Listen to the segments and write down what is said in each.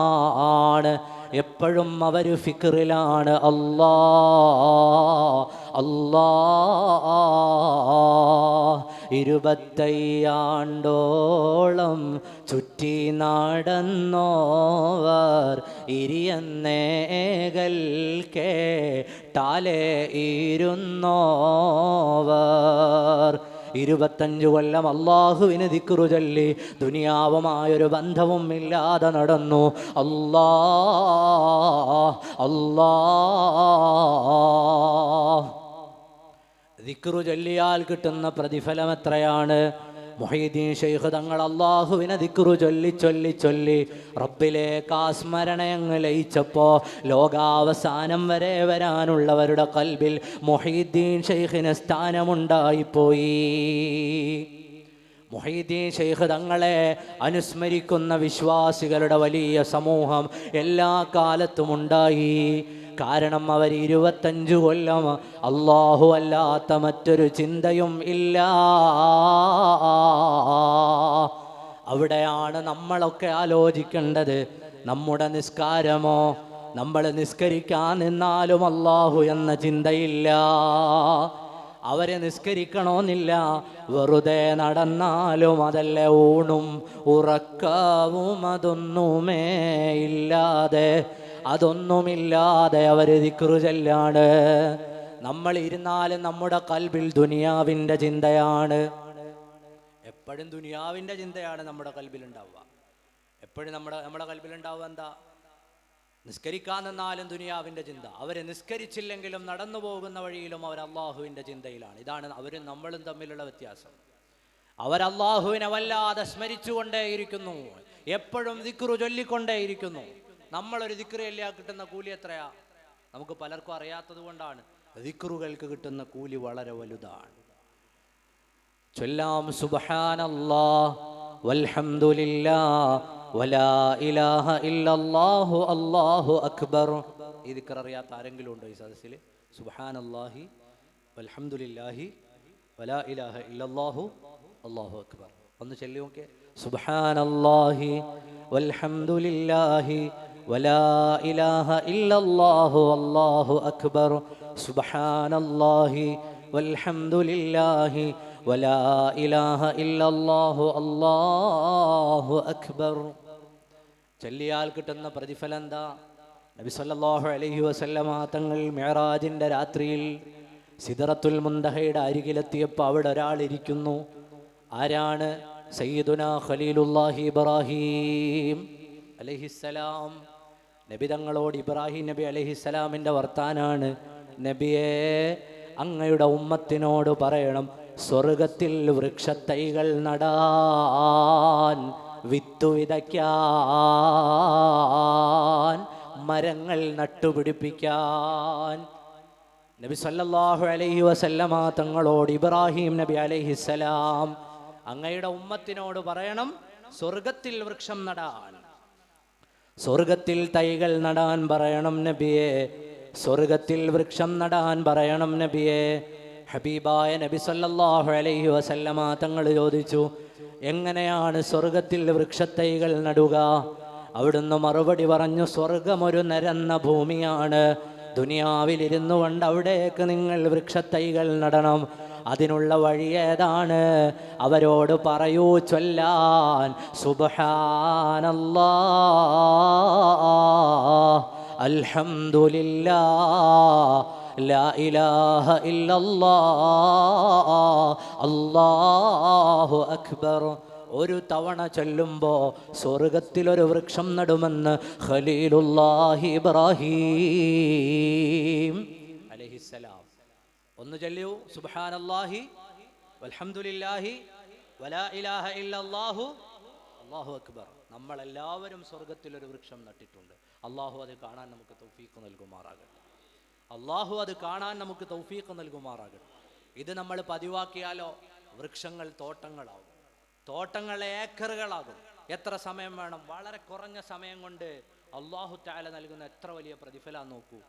ആണ്. എപ്പോഴും അവർ ഫിക്റിലാണ്. അല്ലാ അല്ലാ. 25 ചുറ്റി നടന്നോവർ ഇരിയന്നേകൽ കേട്ടാലേ ഇരുന്നോവർ. 25 കൊല്ലം അള്ളാഹുവിന് ദിക്റ് ചൊല്ലി ദുനിയാവുമായൊരു ബന്ധവും ഇല്ലാതെ നടന്നു. അല്ലാ അല്ലാ. ദിക്റ് ചൊല്ലിയാൽ കിട്ടുന്ന പ്രതിഫലം എത്രയാണ്? മുഹയ്യിദ്ദീൻ ശൈഖ് തങ്ങൾ അള്ളാഹുവിനെ ദിക്റ് ചൊല്ലി ചൊല്ലി ചൊല്ലി റബ്ബിലേക്ക് ആ സ്മരണയങ്ങ് ലയിച്ചപ്പോ ലോകാവസാനം വരെ വരാനുള്ളവരുടെ കൽബിൽ മുഹയ്യിദ്ദീൻ ശൈഖിന് സ്ഥാനമുണ്ടായിപ്പോയി. മുഹയ്യിദ്ദീൻ ശൈഖ് തങ്ങളെ അനുസ്മരിക്കുന്ന വിശ്വാസികളുടെ വലിയ സമൂഹം എല്ലാ കാലത്തും ഉണ്ടായി. കാരണം അവർ 25 കൊല്ലം അല്ലാഹു അല്ലാത്ത മറ്റൊരു ചിന്തയും ഇല്ല. അവിടെയാണ് നമ്മളൊക്കെ ആലോചിക്കേണ്ടത്. നമ്മുടെ നിസ്കാരമോ, നമ്മൾ നിസ്കരിക്കാൻ നിന്നാലും അല്ലാഹു എന്ന ചിന്തയില്ല. അവരെ നിസ്കരിക്കണമെന്നില്ല, വെറുതെ നടന്നാലും അതല്ലേ ഊണും ഉറക്കവും അതൊന്നുമേ ഇല്ലാതെ അവർ ദിക്റ് ചൊല്ലാണ്. നമ്മൾ ഇരുന്നാലും നമ്മുടെ കൽബിൽ ദുനിയാവിൻ്റെ ചിന്തയാണ്. എപ്പോഴും ദുനിയാവിൻ്റെ ചിന്തയാണ് നമ്മുടെ കൽബിലുണ്ടാവുക. എപ്പോഴും നമ്മുടെ കൽബിലുണ്ടാവുക എന്താ? നിസ്കരിക്കാൻ നിന്നാലും ദുനിയാവിൻ്റെ ചിന്ത. അവരെ നിസ്കരിച്ചില്ലെങ്കിലും നടന്നു പോകുന്ന വഴിയിലും അവർ അള്ളാഹുവിൻ്റെ ചിന്തയിലാണ്. ഇതാണ് അവരും നമ്മളും തമ്മിലുള്ള വ്യത്യാസം. അവർ അള്ളാഹുവിനെ വല്ലാതെ സ്മരിച്ചുകൊണ്ടേയിരിക്കുന്നു, എപ്പോഴും ദിക്റ് ചൊല്ലിക്കൊണ്ടേയിരിക്കുന്നു. നമ്മളൊരു ദിക്റ് ചൊല്ലിയാൽ കിട്ടുന്ന കൂലി എത്രയാ? നമുക്ക് പലർക്കും അറിയാത്തത് കൊണ്ടാണ്. ദിക്റുകൾക്ക് കിട്ടുന്ന കൂലി വളരെ വലുതാണ്. ചൊല്ലാം സുബ്ഹാനല്ലാഹ് വൽഹംദുലില്ലാഹ് വലാ ഇലാഹ ഇല്ലല്ലാഹു അല്ലാഹു അക്ബർ. ഈ ദിക്ർ അറിയാത്ത ആരെങ്കിലും ഉണ്ടോ ഈ സദസ്സിൽ? സുബ്ഹാനല്ലാഹി വൽഹംദുലില്ലാഹി വലാ ഇലാഹ ഇല്ലല്ലാഹു അല്ലാഹു അക്ബർ. ഒന്ന് ചൊല്ലി നോക്കിയേ. സുബ്ഹാനല്ലാഹി വൽഹംദുലില്ലാഹി വലാ ഇലാഹ ഇല്ലല്ലാഹു അല്ലാഹു അക്ബർ. സുബ്ഹാനല്ലാഹി വൽഹംദുലില്ലാഹി വലാ ഇലാഹ ഇല്ലല്ലാഹു അല്ലാഹു അക്ബർ. ചൊല്ലിയാൽ കിട്ടുന്ന പ്രതിഫലം എന്താ? നബി സല്ലല്ലാഹു അലൈഹി വസല്ലമ തങ്ങൾ മിഅ്റാജിന്റെ രാത്രിയിൽ സിദ്റത്തുൽ മുൻതഹയുടെ അരികിലെത്തിയപ്പോൾ അവിടെ ഒരാൾ ഇരിക്കുന്നു. ആരാണ്? സയ്യിദുനാ ഖലീലുല്ലാഹി ഇബ്രാഹിം അലൈഹിസ്സലാം. നബി തങ്ങളോട് ഇബ്രാഹിം നബി അലൈഹിസ്സലാമിൻ്റെ വർത്താനാണ്. നബിയെ, അങ്ങയുടെ ഉമ്മത്തിനോട് പറയണം, സ്വർഗത്തിൽ വൃക്ഷത്തൈകൾ നടാൻ, വിത്തു വിതയ്ക്കാൻ, മരങ്ങൾ നട്ടുപിടിപ്പിക്കാൻ. നബി സല്ലല്ലാഹു അലൈഹി വസല്ലമ തങ്ങളോട് ഇബ്രാഹിം നബി അലൈഹിസ്സലാം അങ്ങയുടെ ഉമ്മത്തിനോട് പറയണം, സ്വർഗത്തിൽ വൃക്ഷം നടാൻ, സ്വർഗത്തിൽ തൈകൾ നടാൻ പറയണം നബിയെ, സ്വർഗത്തിൽ വൃക്ഷം നടാൻ പറയണം നബിയെ. ഹബീബായ നബി സല്ലല്ലാഹു അലൈഹി വസല്ലമ തങ്ങൾ ചോദിച്ചു, എങ്ങനെയാണ് സ്വർഗത്തിൽ വൃക്ഷത്തൈകൾ നടുക? അവിടുന്ന് മറുപടി പറഞ്ഞു, സ്വർഗം ഒരു നിരന്ന ഭൂമിയാണ്. ദുനിയാവിലിരുന്നു കൊണ്ട് അവിടേക്ക് നിങ്ങൾ വൃക്ഷത്തൈകൾ നടണം. അതിനുള്ള വഴി ഏതാണ്? അവരോട് പറയൂ ചൊല്ലാൻ സുബ്ഹാനല്ലാഹ് അൽഹംദുലില്ലാഹ് ലാ ഇലാഹ ഇല്ലല്ലാഹ് അല്ലാഹു അക്ബർ. ഒരു തവണ ചൊല്ലുമ്പോൾ സ്വർഗത്തിലൊരു വൃക്ഷം നടുമെന്ന് ഖലീലുല്ലാഹി ഇബ്രാഹിം അലൈഹിസ്സലാം. ഒന്ന് ചൊല്ലൂ, സുബ്ഹാനല്ലാഹി വൽഹംദുലില്ലാഹി വലാ ഇലാഹ ഇല്ലല്ലാഹു അല്ലാഹു അക്ബർ. നമ്മളെല്ലാവരും സ്വർഗത്തിലൊരു വൃക്ഷം നട്ടിട്ടുണ്ട്. അള്ളാഹു അത് കാണാൻ നമുക്ക് തൗഫീഖ് നൽകുമാറാകട്ടെ. അള്ളാഹു അത് കാണാൻ നമുക്ക് തൗഫീഖ് നൽകുമാറാകട്ടെ. ഇത് നമ്മൾ പതിവാക്കിയാലോ വൃക്ഷങ്ങൾ തോട്ടങ്ങളാകും, തോട്ടങ്ങൾ ഏക്കറുകളാകും. എത്ര സമയം വേണം? വളരെ കുറഞ്ഞ സമയം കൊണ്ട് അല്ലാഹു തആല നൽകുന്ന എത്ര വലിയ പ്രതിഫലം നോക്കൂ.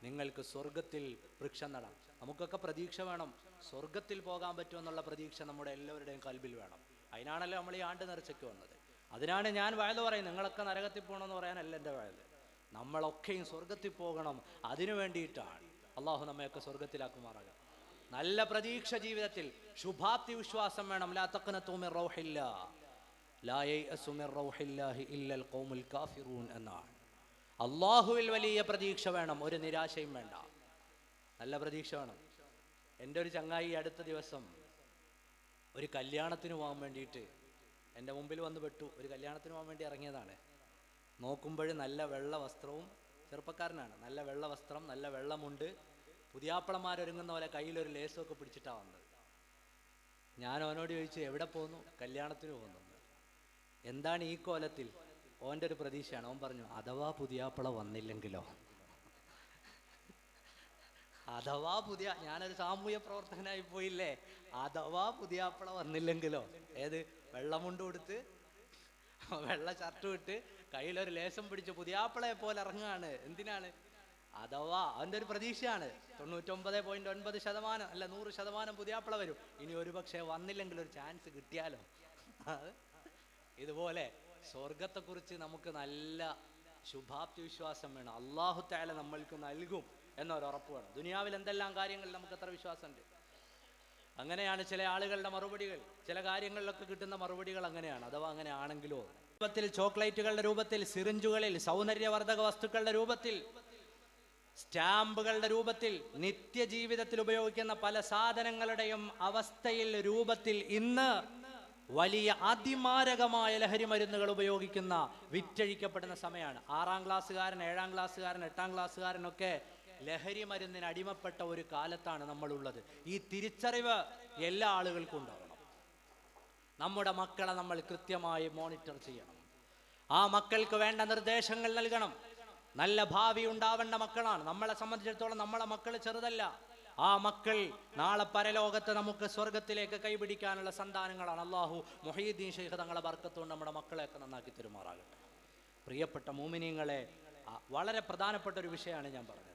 നിങ്ങൾക്ക് സ്വർഗത്തിൽ വൃക്ഷം നടാം. നമുക്കൊക്കെ പ്രതീക്ഷ വേണം, സ്വർഗത്തിൽ പോകാൻ പറ്റുമെന്നുള്ള പ്രതീക്ഷ നമ്മുടെ എല്ലാവരുടെയും കൽബിൽ വേണം. അതിനാണല്ലോ നമ്മൾ ഈ ആണ്ട് നേർച്ചയ്ക്ക് വന്നത്. അതിനാണ് ഞാൻ വയല് പറയുന്നത്. നിങ്ങളൊക്കെ നരകത്തിൽ പോകണമെന്ന് പറയാനല്ല എൻ്റെ വയല്. നമ്മളൊക്കെയും സ്വർഗത്തിൽ പോകണം, അതിനു വേണ്ടിയിട്ടാണ്. അള്ളാഹു നമ്മയൊക്കെ സ്വർഗത്തിലാക്കുമാറാകാം. നല്ല പ്രതീക്ഷ ജീവിതത്തിൽ, ശുഭാപ്തി വിശ്വാസം വേണം. ലാ തഖ്നതു മിർ റൗഹില്ലാഹ് ലാ യയഅസു മിർ റൗഹില്ലാഹി ഇല്ലൽ ഖൗമുൽ കാഫിറൂൻ എന്നാണ്. അള്ളാഹുവിൽ വലിയ പ്രതീക്ഷ വേണം, ഒരു നിരാശയും വേണ്ട, നല്ല പ്രതീക്ഷ വേണം. എൻ്റെ ഒരു ചങ്ങായി അടുത്ത ദിവസം ഒരു കല്യാണത്തിന് പോകാൻ വേണ്ടിയിട്ട് എൻ്റെ മുമ്പിൽ വന്ന് പെട്ടു. ഒരു കല്യാണത്തിന് പോകാൻ വേണ്ടി ഇറങ്ങിയതാണ്. നോക്കുമ്പോൾ നല്ല വെള്ള വസ്ത്രവും, ചെറുപ്പക്കാരനാണ്, നല്ല വെള്ള വസ്ത്രം, നല്ല വെള്ളമുണ്ട്, പുതിയാപ്പളമാരൊരുങ്ങുന്ന പോലെ കയ്യിലൊരു ലേസമൊക്കെ പിടിച്ചിട്ടാണ് വന്നത്. ഞാൻ അവനോട് ചോദിച്ചു, എവിടെ പോകുന്നു? കല്യാണത്തിന് പോകുന്നു. എന്താണ് ഈ കോലത്തിൽ? ഓൻ്റെ ഒരു പ്രതീക്ഷയാണ്. അവൻ പറഞ്ഞു, അഥവാ പുതിയാപ്പള വന്നില്ലെങ്കിലോ, അഥവാ ഞാനൊരു സാമൂഹ്യ പ്രവർത്തകനായി പോയില്ലേ, അഥവാ പുതിയാപ്പള വന്നില്ലെങ്കിലോ. ഏത്? വെള്ളമുണ്ട് കൊടുത്ത്, വെള്ള ഷർട്ട് ഇട്ട്, കയ്യിലൊരു ലേശം പിടിച്ച് പുതിയാപ്പളയെ പോലെ ഇറങ്ങുകയാണ്. എന്തിനാണ്? അഥവാ. അവൻ്റെ ഒരു പ്രതീക്ഷയാണ്. 99.9% അല്ല 100% പുതിയാപ്പള വരും. ഇനി ഒരു പക്ഷേ വന്നില്ലെങ്കിൽ ഒരു ചാൻസ് കിട്ടിയാലോ. ഇതുപോലെ സ്വർഗത്തെക്കുറിച്ച് നമുക്ക് നല്ല ശുഭാപ്തി വിശ്വാസം വേണം. അല്ലാഹു തആല നമ്മൾക്ക് നൽകും എന്നൊരു ഉറപ്പ് വേണം. ദുനിയാവിൽ എന്തെല്ലാം കാര്യങ്ങളിൽ നമുക്ക് എത്ര വിശ്വാസമുണ്ട്. അങ്ങനെയാണ് ചില ആളുകളുടെ മറുപടികൾ, ചില കാര്യങ്ങളിലൊക്കെ കിട്ടുന്ന മറുപടികൾ അങ്ങനെയാണ്. അഥവാ അങ്ങനെ ആണെങ്കിലോ. രൂപത്തിൽ, ചോക്ലേറ്റുകളുടെ രൂപത്തിൽ, സിറിഞ്ചുകളിൽ, സൗന്ദര്യവർദ്ധക വസ്തുക്കളുടെ രൂപത്തിൽ, സ്റ്റാമ്പുകളുടെ രൂപത്തിൽ, നിത്യജീവിതത്തിൽ ഉപയോഗിക്കുന്ന പല സാധനങ്ങളുടെയും അവസ്ഥയിൽ, രൂപത്തിൽ ഇന്ന് വലിയ അതിമാരകമായ ലഹരി മരുന്നുകൾ ഉപയോഗിക്കുന്ന, വിറ്റഴിക്കപ്പെടുന്ന സമയമാണ്. 6ാം ക്ലാസ്സുകാരൻ, 7ാം ക്ലാസ്സുകാരൻ, 8ാം ക്ലാസ്സുകാരനൊക്കെ ലഹരി മരുന്നിന് അടിമപ്പെട്ട ഒരു കാലത്താണ് നമ്മളുള്ളത്. ഈ തിരിച്ചറിവ് എല്ലാ ആളുകൾക്കും ഉണ്ടാവണം. നമ്മുടെ മക്കളെ നമ്മൾ കൃത്യമായി മോണിറ്റർ ചെയ്യണം. ആ മക്കൾക്ക് വേണ്ട നിർദ്ദേശങ്ങൾ നൽകണം. നല്ല ഭാവി ഉണ്ടാവേണ്ട മക്കളാണ്. നമ്മളെ സംബന്ധിച്ചിടത്തോളം നമ്മളെ മക്കൾ ചെറുതല്ല. ആ മക്കൾ നാളെ പരലോകത്ത് നമുക്ക് സ്വർഗത്തിലേക്ക് കൈപിടിക്കാനുള്ള സന്താനങ്ങളാണ്. അല്ലാഹു മുഹയ്യിദ്ദീൻ ശൈഖ് തങ്ങളെ ബർക്കത്തുകൊണ്ട് നമ്മുടെ മക്കളെയൊക്കെ നന്നാക്കി തരുമാറാകട്ടെ. പ്രിയപ്പെട്ട മുഅ്മിനീങ്ങളെ, വളരെ പ്രധാനപ്പെട്ട ഒരു വിഷയമാണ് ഞാൻ പറഞ്ഞത്.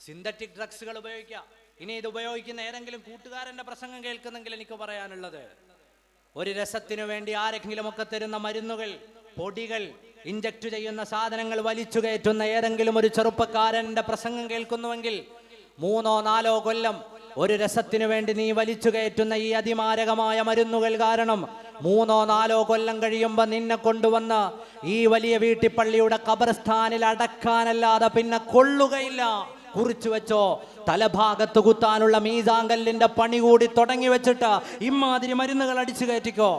സിന്തറ്റിക് ഡ്രഗ്സുകൾ ഉപയോഗിക്കുക. ഇനി ഇത് ഉപയോഗിക്കുന്ന ഏതെങ്കിലും കൂട്ടുകാരൻ്റെ പ്രസംഗം കേൾക്കുന്നെങ്കിൽ എനിക്ക് പറയാനുള്ളത്, ഒരു രസത്തിനു വേണ്ടി ആരെങ്കിലുമൊക്കെ തരുന്ന മരുന്നുകൾ, പൊടികൾ, ഇഞ്ചക്ട് ചെയ്യുന്ന സാധനങ്ങൾ വലിച്ചു കയറ്റുന്ന ഏതെങ്കിലും ഒരു ചെറുപ്പക്കാരൻ്റെ പ്രസംഗം കേൾക്കുന്നുവെങ്കിൽ 3-4 കൊല്ലം ഒരു രസത്തിനു വേണ്ടി നീ വലിച്ചു കയറ്റുന്ന ഈ അതിമാരകമായ മരുന്നുകൾ കാരണം 3-4 കൊല്ലം കഴിയുമ്പോൾ നിന്നെ കൊണ്ടുവന്ന് ഈ വലിയ വീട്ടിപ്പള്ളിയുടെ ഖബർസ്ഥാനിൽ അടക്കാനല്ലാതെ പിന്നെ കൊള്ളുകയില്ല. കുറിച്ചു വെച്ചോ. തലഭാഗത്ത് കുത്താനുള്ള മീസാങ്കല്ലിന്റെ പണി കൂടി തുടങ്ങി വെച്ചിട്ട് ഇമാതിരി മരുന്നുകൾ അടിച്ചു കയറ്റിക്കോ.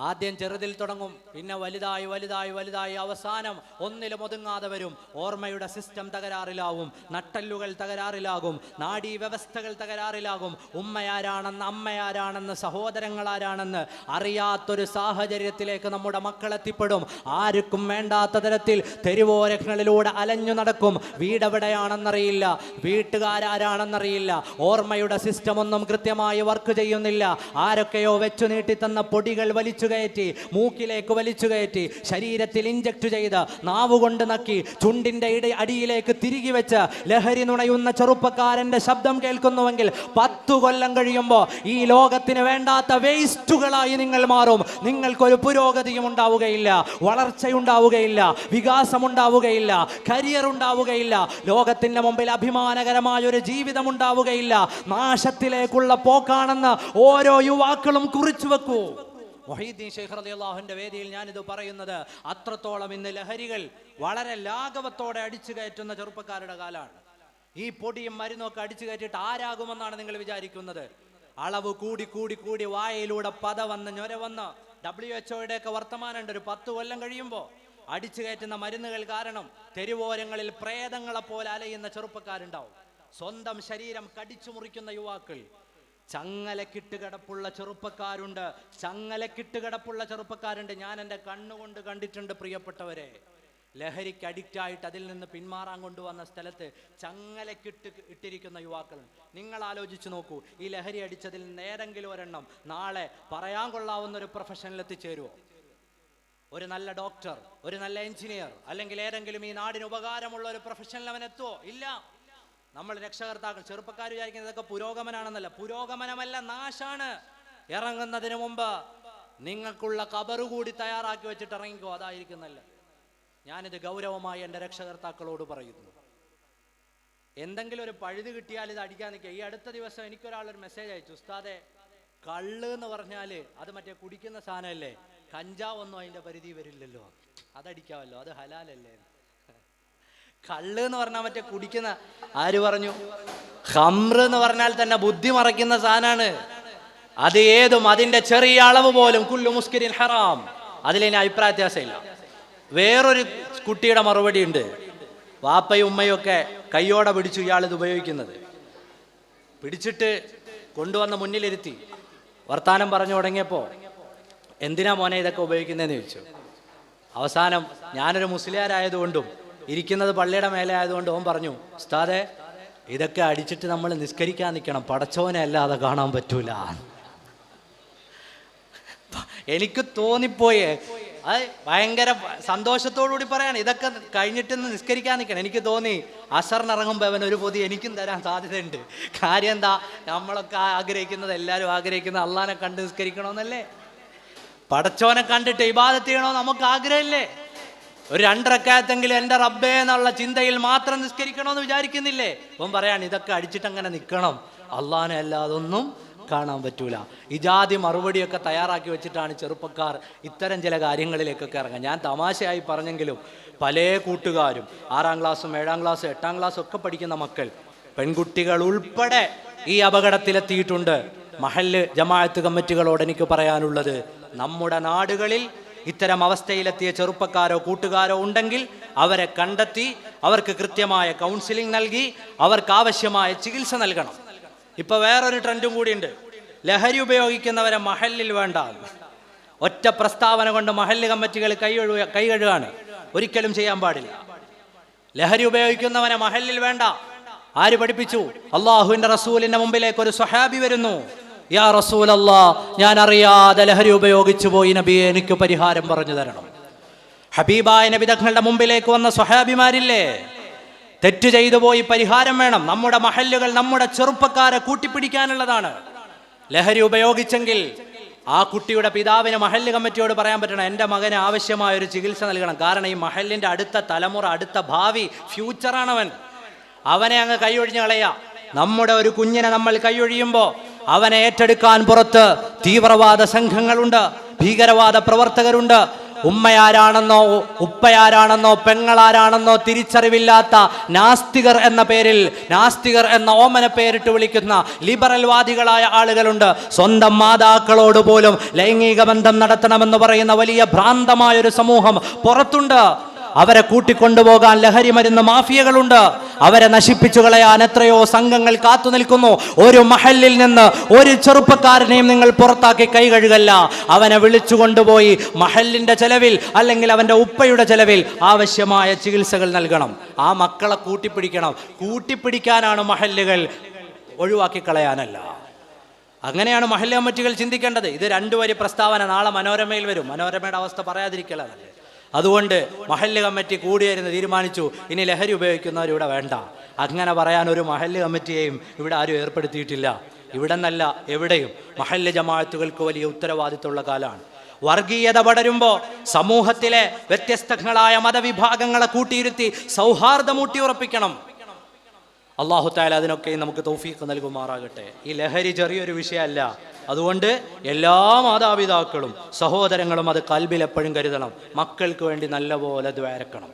ആദ്യം ചെറുതിൽ തുടങ്ങും, പിന്നെ വലുതായി വലുതായി വലുതായി അവസാനം ഒന്നിലും ഒതുങ്ങാതെ വരും. ഓർമ്മയുടെ സിസ്റ്റം തകരാറിലാവും, നട്ടല്ലുകൾ തകരാറിലാകും, നാഡീ വ്യവസ്ഥകൾ തകരാറിലാകും. ഉമ്മയാരാണെന്ന്, അമ്മയാരാണെന്ന്, സഹോദരങ്ങളാരാണെന്ന് അറിയാത്തൊരു സാഹചര്യത്തിലേക്ക് നമ്മുടെ മക്കൾ എത്തിപ്പെടും. ആർക്കും വേണ്ടാത്ത തരത്തിൽ തെരുവോരങ്ങളിലൂടെ അലഞ്ഞു നടക്കും. വീടെവിടെയാണെന്നറിയില്ല, വീട്ടുകാരാരാണെന്നറിയില്ല, ഓർമ്മയുടെ സിസ്റ്റം ഒന്നും കൃത്യമായി വർക്ക് ചെയ്യുന്നില്ല. ആരൊക്കെയോ വെച്ചു നീട്ടിത്തന്ന പൊടികൾ വലിച്ചു കയറ്റി, മൂക്കിലേക്ക് വലിച്ചു കയറ്റി, ശരീരത്തിൽ ഇഞ്ചക്ട് ചെയ്ത്, നാവുകൊണ്ട് നക്കി, ചുണ്ടിന്റെ അടിയിലേക്ക് തിരികെ വെച്ച് ലഹരി നുണയുന്ന ചെറുപ്പക്കാരന്റെ ശബ്ദം കേൾക്കുന്നുവെങ്കിൽ 10 കൊല്ലം കഴിയുമ്പോൾ ഈ ലോകത്തിന് വേണ്ടാത്ത വേസ്റ്റുകളായി നിങ്ങൾ മാറും. നിങ്ങൾക്കൊരു പുരോഗതിയും ഉണ്ടാവുകയില്ല, വളർച്ചയുണ്ടാവുകയില്ല, വികാസമുണ്ടാവുകയില്ല, കരിയർ ഉണ്ടാവുകയില്ല, ലോകത്തിന്റെ മുമ്പിൽ അഭിമാനകരമായ ഒരു ജീവിതം ഉണ്ടാവുകയില്ല. നാശത്തിലേക്കുള്ള പോക്കാണെന്ന് ഓരോ യുവാക്കളും കുറിച്ചു വെക്കൂ. മുഹയ്യിദ്ദീൻ ശൈഖ് റളിയല്ലാഹുവിന്റെ വേദിയിൽ ഞാനിത് പറയുന്നത് അത്രത്തോളം ഇന്ന് ലഹരികൾ വളരെ ലാഘവത്തോടെ അടിച്ചു കയറ്റുന്ന ചെറുപ്പക്കാരുടെ കാലമാണ്. ഈ പൊടിയും മരുന്നൊക്കെ അടിച്ചു കയറ്റിയിട്ട് ആരാകുമെന്നാണ് നിങ്ങൾ വിചാരിക്കുന്നത്? അളവ് കൂടി കൂടി കൂടി വായയിലൂടെ പത വന്ന് ഞൊര വന്ന് WHO ഒക്കെ വർത്തമാനമുണ്ട്. ഒരു 10 കൊല്ലം കഴിയുമ്പോൾ അടിച്ചു കയറ്റുന്ന മരുന്നുകൾ കാരണം തെരുവോരങ്ങളിൽ പ്രേതങ്ങളെ പോലെ അലയുന്ന ചെറുപ്പക്കാരുണ്ടാവും. സ്വന്തം ശരീരം കടിച്ചു മുറിക്കുന്ന യുവാക്കൾ, ചങ്ങലക്കിട്ട് കിടപ്പുള്ള ചെറുപ്പക്കാരുണ്ട്, ചങ്ങലക്കിട്ട് കിടപ്പുള്ള ചെറുപ്പക്കാരുണ്ട്. ഞാൻ എൻ്റെ കണ്ണുകൊണ്ട് കണ്ടിട്ടുണ്ട് പ്രിയപ്പെട്ടവരെ. ലഹരിക്ക് അഡിക്റ്റ് ആയിട്ട് അതിൽ നിന്ന് പിന്മാറാൻ കൊണ്ടുവന്ന സ്ഥലത്ത് ചങ്ങലക്കിട്ട് ഇട്ടിരിക്കുന്ന യുവാക്കളുണ്ട്. നിങ്ങൾ ആലോചിച്ച് നോക്കൂ, ഈ ലഹരി അടിച്ചതിൽ നിന്ന് ഏതെങ്കിലും ഒരെണ്ണം നാളെ പറയാൻ കൊള്ളാവുന്ന ഒരു പ്രൊഫഷനിൽ എത്തിച്ചേരുമോ? ഒരു നല്ല ഡോക്ടർ, ഒരു നല്ല എഞ്ചിനീയർ, അല്ലെങ്കിൽ ഏതെങ്കിലും ഈ നാടിന് ഉപകാരമുള്ള ഒരു പ്രൊഫഷനിൽ അവൻ എത്തുമോ? ഇല്ല. നമ്മൾ രക്ഷകർത്താക്കൾ, ചെറുപ്പക്കാർ വിചാരിക്കുന്നത് ഇതൊക്കെ പുരോഗമനാണെന്നല്ല. പുരോഗമനമല്ല, നാശാണ്. ഇറങ്ങുന്നതിന് മുമ്പ് നിങ്ങൾക്കുള്ള ഖബറ് കൂടി തയ്യാറാക്കി വെച്ചിട്ട് ഇറങ്ങിക്കോ, അതായിരിക്കും നല്ലത്. ഞാനിത് ഗൗരവമായി എൻ്റെ രക്ഷകർത്താക്കളോട് പറയുന്നു. എന്തെങ്കിലും ഒരു പഴുത് കിട്ടിയാൽ ഇത് അടിക്കാൻ നിൽക്കുക. ഈ അടുത്ത ദിവസം എനിക്കൊരാളൊരു മെസ്സേജ് അയച്ചു, ഉസ്താദെ കള്ള് എന്ന് പറഞ്ഞാൽ അത് മറ്റേ കുടിക്കുന്ന സാധനമല്ലേ, കഞ്ചാവൊന്നും അതിൻ്റെ പരിധി വരില്ലല്ലോ, അതടിക്കാമല്ലോ, അത് ഹലാലല്ലേ. കള്ള് എന്ന് പറഞ്ഞാൽ മറ്റേ കുടിക്കുന്ന, ആര് പറഞ്ഞു? ഖംറ് എന്ന് പറഞ്ഞാൽ തന്നെ ബുദ്ധി മറയ്ക്കുന്ന സാധനമാണ്. അത് ഏതും അതിൻ്റെ ചെറിയ അളവ് പോലും കുല്ലു മുസ്കിരിൻ ഹറാം, അതിലിനി അഭിപ്രായ വ്യത്യാസമില്ല. വേറൊരു കുട്ടിയുടെ മറുപടി ഉണ്ട്, വാപ്പയും ഉമ്മയും ഒക്കെ കയ്യോടെ പിടിച്ചു ഇയാളിത് ഉപയോഗിക്കുന്നത്. പിടിച്ചിട്ട് കൊണ്ടുവന്ന് മുന്നിലിരുത്തി വർത്താനം പറഞ്ഞു തുടങ്ങിയപ്പോൾ എന്തിനാ മോനെ ഇതൊക്കെ ഉപയോഗിക്കുന്നതെന്ന് ചോദിച്ചു. അവസാനം ഞാനൊരു മുസ്ലിയാരായതുകൊണ്ടും ഇരിക്കുന്നത് പള്ളിയുടെ മേലെ ആയതുകൊണ്ടും ഓൻ പറഞ്ഞു, ഉസ്താദെ ഇതൊക്കെ അടിച്ചിട്ട് നമ്മൾ നിസ്കരിക്കാൻ നിൽക്കണം, പടച്ചോനെ അല്ലാതെ കാണാൻ പറ്റൂല. എനിക്ക് തോന്നിപ്പോയേ, അത് ഭയങ്കര സന്തോഷത്തോടുകൂടി പറയാണ്, ഇതൊക്കെ കഴിഞ്ഞിട്ട് നിസ്കരിക്കാൻ നിൽക്കണം. എനിക്ക് തോന്നി അസറിനിറങ്ങുമ്പോൾ അവൻ ഒരു പൊതി എനിക്കും തരാൻ സാധ്യതയുണ്ട്. കാര്യം എന്താ, നമ്മളൊക്കെ ആഗ്രഹിക്കുന്നത്, എല്ലാവരും ആഗ്രഹിക്കുന്നത് അള്ളാനെ കണ്ട് നിസ്കരിക്കണമെന്നല്ലേ, പടച്ചോനെ കണ്ടിട്ട് ഇബാദത്ത് ചെയ്യണോ നമുക്ക് ആഗ്രഹമില്ലേ? ഒരു 2 റക്അത്തെങ്കിലും എൻ്റെ റബ്ബേ എന്നുള്ള ചിന്തയിൽ മാത്രം നിസ്കരിക്കണമെന്ന് വിചാരിക്കുന്നില്ലേ? അപ്പം പറയാണ് ഇതൊക്കെ അടിച്ചിട്ട് അങ്ങനെ നിൽക്കണം, അള്ളാനെ അല്ലാതൊന്നും കാണാൻ പറ്റൂല. ഇജാതി മറുപടിയൊക്കെ തയ്യാറാക്കി വെച്ചിട്ടാണ് ചെറുപ്പക്കാർ ഇത്തരം ചില കാര്യങ്ങളിലേക്കൊക്കെ ഇറങ്ങുക. ഞാൻ തമാശയായി പറഞ്ഞെങ്കിലും പല കൂട്ടുകാരും 6ാം ക്ലാസ്സും 7ാം ക്ലാസ്സും 8ാം ക്ലാസ്സും ഒക്കെ പഠിക്കുന്ന മക്കൾ, പെൺകുട്ടികൾ ഉൾപ്പെടെ ഈ അപകടത്തിലെത്തിയിട്ടുണ്ട്. മഹല്ല് ജമാഅത്ത് കമ്മിറ്റികളോട് എനിക്ക് പറയാനുള്ളത്, നമ്മുടെ നാടുകളിൽ ഇത്തരം അവസ്ഥയിലെത്തിയ ചെറുപ്പക്കാരോ കൂട്ടുകാരോ ഉണ്ടെങ്കിൽ അവരെ കണ്ടെത്തി അവർക്ക് കൃത്യമായ കൗൺസിലിംഗ് നൽകി അവർക്ക് ആവശ്യമായ ചികിത്സ നൽകണം. ഇപ്പൊ വേറൊരു ട്രെൻഡും കൂടിയുണ്ട്, ലഹരി ഉപയോഗിക്കുന്നവരെ മഹല്ലിൽ വേണ്ട. ഒറ്റ പ്രസ്താവന കൊണ്ട് മഹല്ല് കമ്മിറ്റികൾ കൈ കഴുകാണ്. ഒരിക്കലും ചെയ്യാൻ പാടില്ല. ലഹരി ഉപയോഗിക്കുന്നവനെ മഹല്ലിൽ വേണ്ട. ആര് പഠിപ്പിച്ചു? അള്ളാഹുവിന്റെ റസൂലിന്റെ മുമ്പിലേക്ക് ഒരു സ്വഹാബി വരുന്നു, യാ റസൂലല്ലാ, ഞാൻ അറിയാതെ ലഹരി ഉപയോഗിച്ചു പോയി നബിയെ, എനിക്ക് പരിഹാരം പറഞ്ഞു തരണം. ഹബീബായ നബി തങ്ങളുടെ മുമ്പിലേക്ക് വന്ന സ്വഹാബിമാരില്ലേ, തെറ്റ് ചെയ്തു പോയി പരിഹാരം വേണം. നമ്മുടെ മഹല്ലുകൾ നമ്മുടെ ചെറുപ്പക്കാരെ കൂട്ടിപ്പിടിക്കാനുള്ളതാണ്. ലഹരി ഉപയോഗിച്ചെങ്കിൽ ആ കുട്ടിയുടെ പിതാവിന് മഹല്ല് കമ്മിറ്റിയോട് പറയാൻ പറ്റണം, എൻ്റെ മകന് ആവശ്യമായ ഒരു ചികിത്സ നൽകണം. കാരണം ഈ മഹല്ലിൻ്റെ അടുത്ത തലമുറ, അടുത്ത ഭാവി, ഫ്യൂച്ചറാണവൻ. അവനെ അങ്ങ് കൈയൊഴിഞ്ഞ് കളയാ. നമ്മുടെ ഒരു കുഞ്ഞിനെ നമ്മൾ കൈയൊഴിയുമ്പോൾ അവനെ ഏറ്റെടുക്കാൻ പുറത്ത് തീവ്രവാദ സംഘങ്ങളുണ്ട്, ഭീകരവാദ പ്രവർത്തകരുണ്ട്. ഉമ്മയാരാണെന്നോ ഉപ്പയാരാണെന്നോ പെങ്ങളാരാണെന്നോ തിരിച്ചറിവില്ലാത്ത നാസ്തികർ എന്ന പേരിൽ, നാസ്തികർ എന്ന ഓമന പേരിട്ട് വിളിക്കുന്ന ലിബറൽ വാദികളായ ആളുകളുണ്ട്. സ്വന്തം മാതാക്കളോട് പോലും ലൈംഗിക ബന്ധം നടത്തണമെന്ന് പറയുന്ന വലിയ ഭ്രാന്തമായൊരു സമൂഹം പുറത്തുണ്ട്. അവരെ കൂട്ടിക്കൊണ്ടുപോകാൻ ലഹരി മരുന്ന് മാഫിയകളുണ്ട്. അവരെ നശിപ്പിച്ചു കളയാൻ എത്രയോ സംഘങ്ങൾ കാത്തു നിൽക്കുന്നു. ഒരു മഹല്ലിൽ നിന്ന് ഒരു ചെറുപ്പക്കാരനെയും നിങ്ങൾ പുറത്താക്കി കൈ കഴുകല്ല. അവനെ വിളിച്ചു കൊണ്ടുപോയി മഹല്ലിന്റെ ചെലവിൽ അല്ലെങ്കിൽ അവന്റെ ഉപ്പയുടെ ചെലവിൽ ആവശ്യമായ ചികിത്സകൾ നൽകണം. ആ മക്കളെ കൂട്ടിപ്പിടിക്കണം. കൂട്ടിപ്പിടിക്കാനാണ് മഹല്ലുകൾ, ഒഴിവാക്കി കളയാനല്ല. അങ്ങനെയാണ് മഹല്ല് കമ്മിറ്റികൾ ചിന്തിക്കേണ്ടത്. ഇത് 2 വരി പ്രസ്താവന നാളെ മനോരമയിൽ വരും. മനോരമയുടെ അവസ്ഥ പറയാതിരിക്കലല്ലേ. അതുകൊണ്ട് മഹല്ല് കമ്മിറ്റി കൂടിയായിരുന്നു തീരുമാനിച്ചു, ഇനി ലഹരി ഉപയോഗിക്കുന്നവർ ഇവിടെ വേണ്ട. അങ്ങനെ പറയാൻ ഒരു മഹല്ല് കമ്മിറ്റിയെയും ഇവിടെ ആരും ഏർപ്പെടുത്തിയിട്ടില്ല. ഇവിടെ നിന്നല്ല, എവിടെയും മഹല്ല് ജമാഅത്തുകൾക്ക് വലിയ ഉത്തരവാദിത്തമുള്ള കാലമാണ്. വർഗീയത പടരുമ്പോൾ സമൂഹത്തിലെ വ്യത്യസ്തങ്ങളായ മതവിഭാഗങ്ങളെ കൂട്ടിയിരുത്തി സൗഹാർദ്ദം ഊട്ടിയുറപ്പിക്കണം. അല്ലാഹു തആല അതിനൊക്കെ നമുക്ക് തൗഫീഖ് നൽകുമാറാകട്ടെ. ഈ ലഹരി ചെറിയൊരു വിഷയമല്ല. അതുകൊണ്ട് എല്ലാ മാതാപിതാക്കളും സഹോദരങ്ങളും അത് കൽബിൽ എപ്പോഴും കരുതണം. മക്കൾക്ക് വേണ്ടി നല്ലപോലെ ദ്വാരക്കണം.